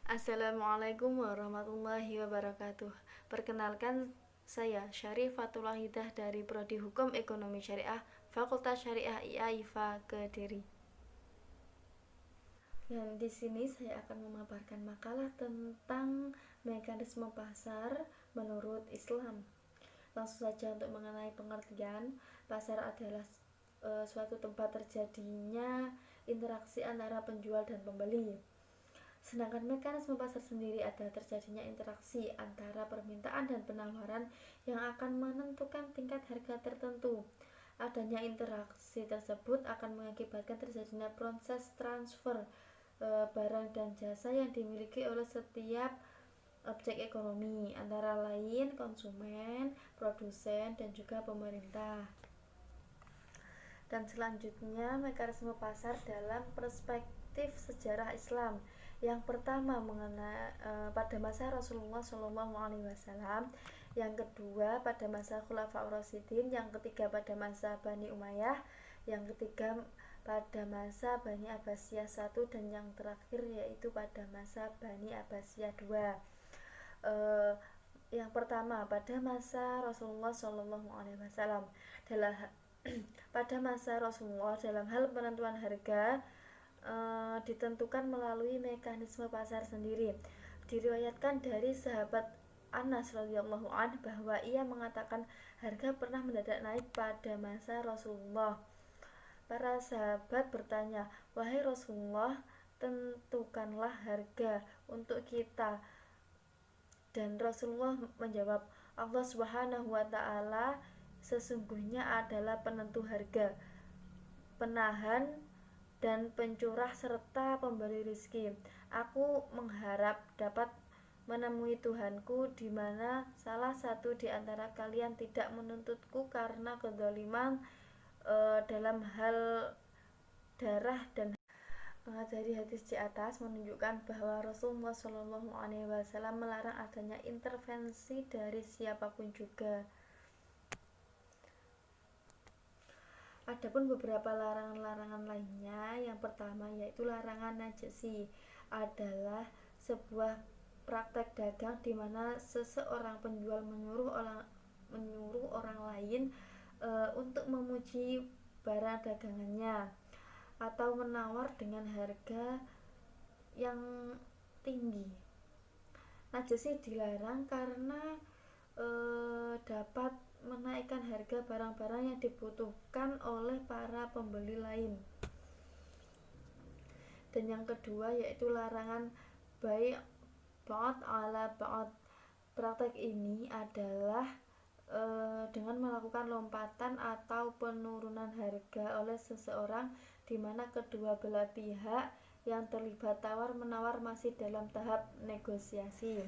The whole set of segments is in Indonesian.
Assalamualaikum warahmatullahi wabarakatuh. Perkenalkan, saya Syarifatul Wahidah dari Prodi Hukum Ekonomi Syariah, Fakultas Syariah IAIFA Kediri. Dan di sini saya akan memaparkan makalah tentang mekanisme pasar menurut Islam. Langsung saja untuk mengenai pengertian, pasar adalah suatu tempat terjadinya interaksi antara penjual dan pembeli. Sedangkan mekanisme pasar sendiri adalah terjadinya interaksi antara permintaan dan penawaran yang akan menentukan tingkat harga tertentu. Adanya interaksi tersebut akan mengakibatkan terjadinya proses transfer barang dan jasa yang dimiliki oleh setiap objek ekonomi, antara lain konsumen, produsen, dan juga pemerintah. Dan selanjutnya mekanisme pasar dalam perspektif sejarah Islam. Yang pertama pada masa Rasulullah SAW, yang kedua pada masa Khulafaur Rasyidin, yang ketiga pada masa Bani Umayyah, yang ketiga pada masa Bani Abbasiyah 1, dan yang terakhir yaitu pada masa Bani Abbasiyah 2. Yang pertama pada masa Rasulullah SAW, pada masa Rasulullah dalam hal penentuan harga ditentukan melalui mekanisme pasar sendiri. Diriwayatkan dari sahabat Anas radhiyallahu anhu bahwa ia mengatakan harga pernah mendadak naik pada masa Rasulullah. Para sahabat bertanya, "Wahai Rasulullah, tentukanlah harga untuk kita." Dan Rasulullah menjawab, "Allah Subhanahu wa ta'ala sesungguhnya adalah penentu harga, penahan dan pencurah serta pemberi rizki. Aku mengharap dapat menemui Tuhanku di mana salah satu di antara kalian tidak menuntutku karena kezaliman dalam hal darah dan." Dari hadis di atas menunjukkan bahwa Rasulullah SAW melarang adanya intervensi dari siapapun juga. Adapun beberapa larangan-larangan lainnya, yang pertama yaitu larangan najasi, adalah sebuah praktek dagang di mana seseorang penjual menyuruh orang lain untuk memuji barang dagangannya atau menawar dengan harga yang tinggi. Najasi dilarang karena dapat menaikkan harga barang-barang yang dibutuhkan oleh para pembeli lain. Dan yang kedua yaitu larangan bai' ba'd ala ba'd. Praktek ini adalah dengan melakukan lompatan atau penurunan harga oleh seseorang di mana kedua belah pihak yang terlibat tawar-menawar masih dalam tahap negosiasi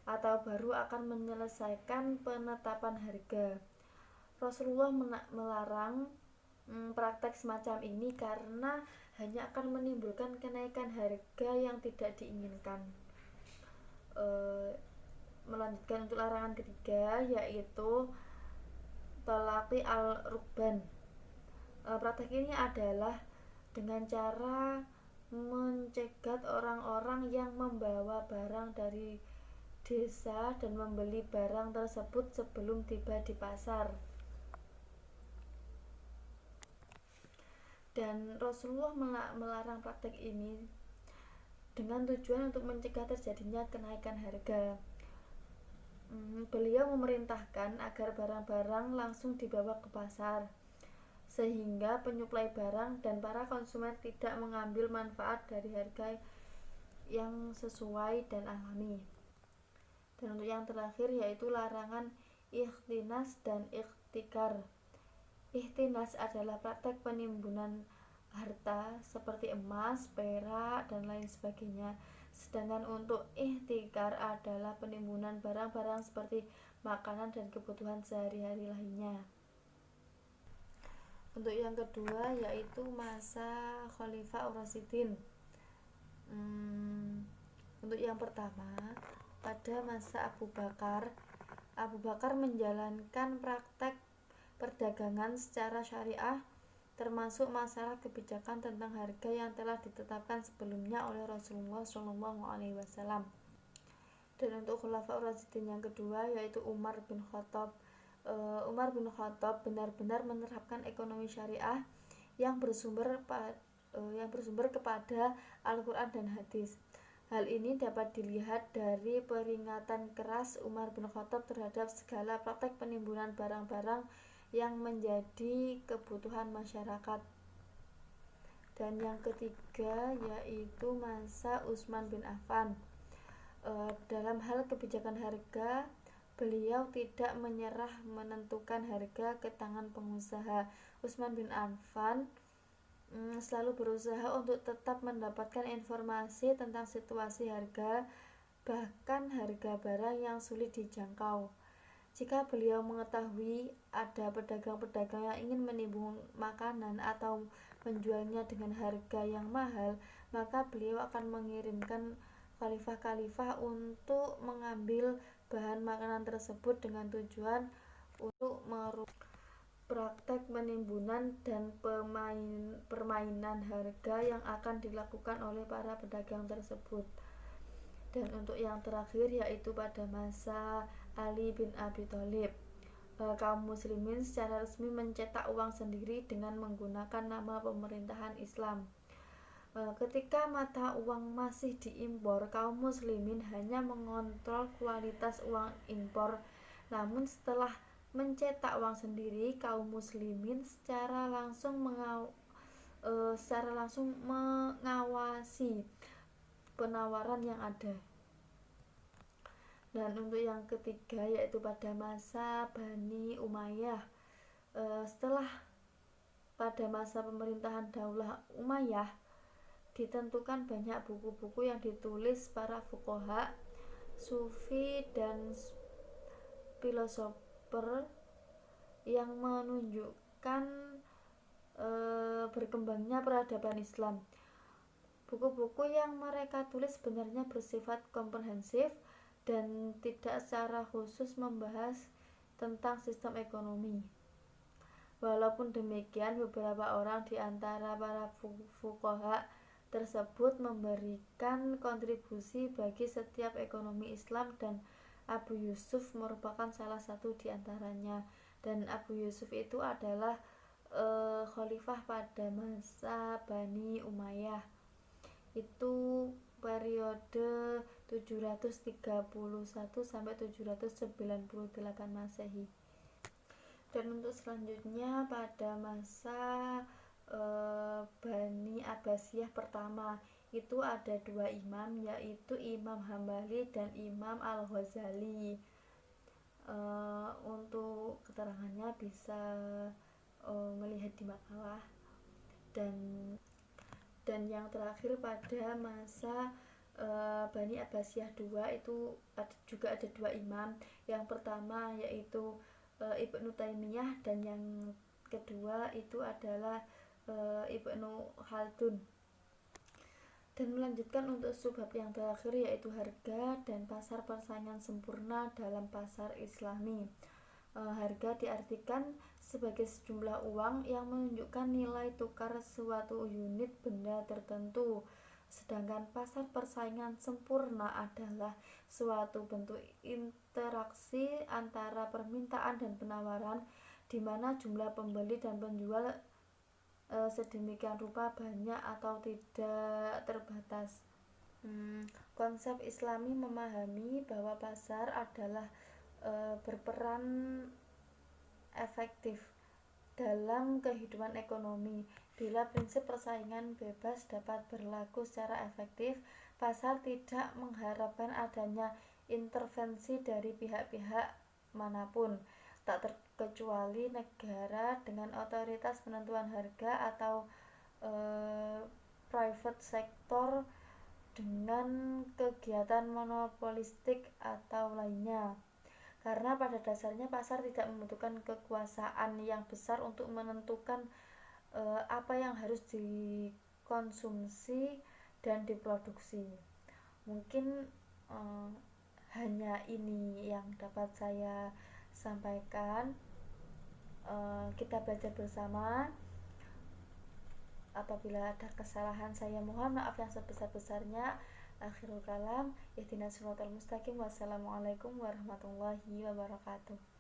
atau baru akan menyelesaikan penetapan harga. Rasulullah melarang praktek semacam ini karena hanya akan menimbulkan kenaikan harga yang tidak diinginkan. Melanjutkan untuk larangan ketiga yaitu talaqi al-rukban. Praktek ini adalah dengan cara mencegat orang-orang yang membawa barang dari desa dan membeli barang tersebut sebelum tiba di pasar. Dan Rasulullah melarang praktek ini dengan tujuan untuk mencegah terjadinya kenaikan harga. Beliau memerintahkan agar barang-barang langsung dibawa ke pasar sehingga penyuplai barang dan para konsumen tidak mengambil manfaat dari harga yang sesuai dan alami. Dan untuk yang terakhir yaitu larangan ikhtinas dan ikhtikar. Ikhtinas adalah praktek penimbunan harta seperti emas, perak, dan lain sebagainya. Sedangkan untuk ikhtikar adalah penimbunan barang-barang seperti makanan dan kebutuhan sehari-hari lainnya. Untuk yang kedua yaitu masa Khalifah Ar-Rasyidin. Untuk yang pertama, pada masa Abu Bakar menjalankan praktek perdagangan secara syariah termasuk masalah kebijakan tentang harga yang telah ditetapkan sebelumnya oleh Rasulullah SAW. Dan untuk Khulafaur Rasyidin yang kedua yaitu Umar bin Khattab. Umar bin Khattab benar-benar menerapkan ekonomi syariah yang bersumber kepada Al-Quran dan hadis. Hal ini dapat dilihat dari peringatan keras Umar bin Khattab terhadap segala praktek penimbunan barang-barang yang menjadi kebutuhan masyarakat. Dan yang ketiga yaitu masa Utsman bin Affan. Dalam hal kebijakan harga, beliau tidak menyerah menentukan harga ke tangan pengusaha. Utsman bin Affan selalu berusaha untuk tetap mendapatkan informasi tentang situasi harga, bahkan harga barang yang sulit dijangkau. Jika beliau mengetahui ada pedagang-pedagang yang ingin menimbun makanan atau menjualnya dengan harga yang mahal, maka beliau akan mengirimkan khalifah-khalifah untuk mengambil bahan makanan tersebut dengan tujuan untuk merubah praktek penimbunan dan permainan harga yang akan dilakukan oleh para pedagang tersebut. Dan untuk yang terakhir yaitu pada masa Ali bin Abi Thalib, kaum muslimin secara resmi mencetak uang sendiri dengan menggunakan nama pemerintahan Islam. Ketika mata uang masih diimpor, kaum muslimin hanya mengontrol kualitas uang impor. Namun setelah mencetak uang sendiri, kaum muslimin secara langsung mengawasi penawaran yang ada. Dan untuk yang ketiga yaitu pada masa Bani Umayyah. Setelah pada masa pemerintahan Daulah Umayyah, ditentukan banyak buku-buku yang ditulis para fuqaha, sufi dan filosofer yang menunjukkan berkembangnya peradaban Islam. Buku-buku yang mereka tulis sebenarnya bersifat komprehensif dan tidak secara khusus membahas tentang sistem ekonomi. Walaupun demikian, beberapa orang di antara para fuqaha tersebut memberikan kontribusi bagi setiap ekonomi Islam dan Abu Yusuf merupakan salah satu di antaranya. Dan Abu Yusuf itu adalah khalifah pada masa Bani Umayyah. Itu periode 731 sampai 798 Masehi. Dan untuk selanjutnya pada masa Bani Abbasiyah pertama itu ada dua imam, yaitu Imam Hambali dan Imam Al-Ghazali. Untuk keterangannya bisa melihat di makalah. Dan yang terakhir pada masa Bani Abbasiyah 2 itu juga ada dua imam. Yang pertama yaitu Ibnu Taimiyah dan yang kedua itu adalah Ibnu Khaldun. Dan melanjutkan untuk subbab yang terakhir yaitu harga dan pasar persaingan sempurna dalam pasar Islami. Harga diartikan sebagai sejumlah uang yang menunjukkan nilai tukar suatu unit benda tertentu. Sedangkan pasar persaingan sempurna adalah suatu bentuk interaksi antara permintaan dan penawaran di mana jumlah pembeli dan penjual sedemikian rupa banyak atau tidak terbatas. Konsep Islami memahami bahwa pasar adalah berperan efektif dalam kehidupan ekonomi. Bila prinsip persaingan bebas dapat berlaku secara efektif, pasar tidak mengharapkan adanya intervensi dari pihak-pihak manapun, tak terkecuali negara dengan otoritas penentuan harga atau private sector dengan kegiatan monopolistik atau lainnya. Karena pada dasarnya pasar tidak membutuhkan kekuasaan yang besar untuk menentukan apa yang harus dikonsumsi dan diproduksi. Mungkin hanya ini yang dapat saya sampaikan. Kita belajar bersama. Apabila ada kesalahan, saya mohon maaf yang sebesar-besarnya. Akhirul kalam, ihdinas siratal mustaqim. Wassalamualaikum warahmatullahi wabarakatuh.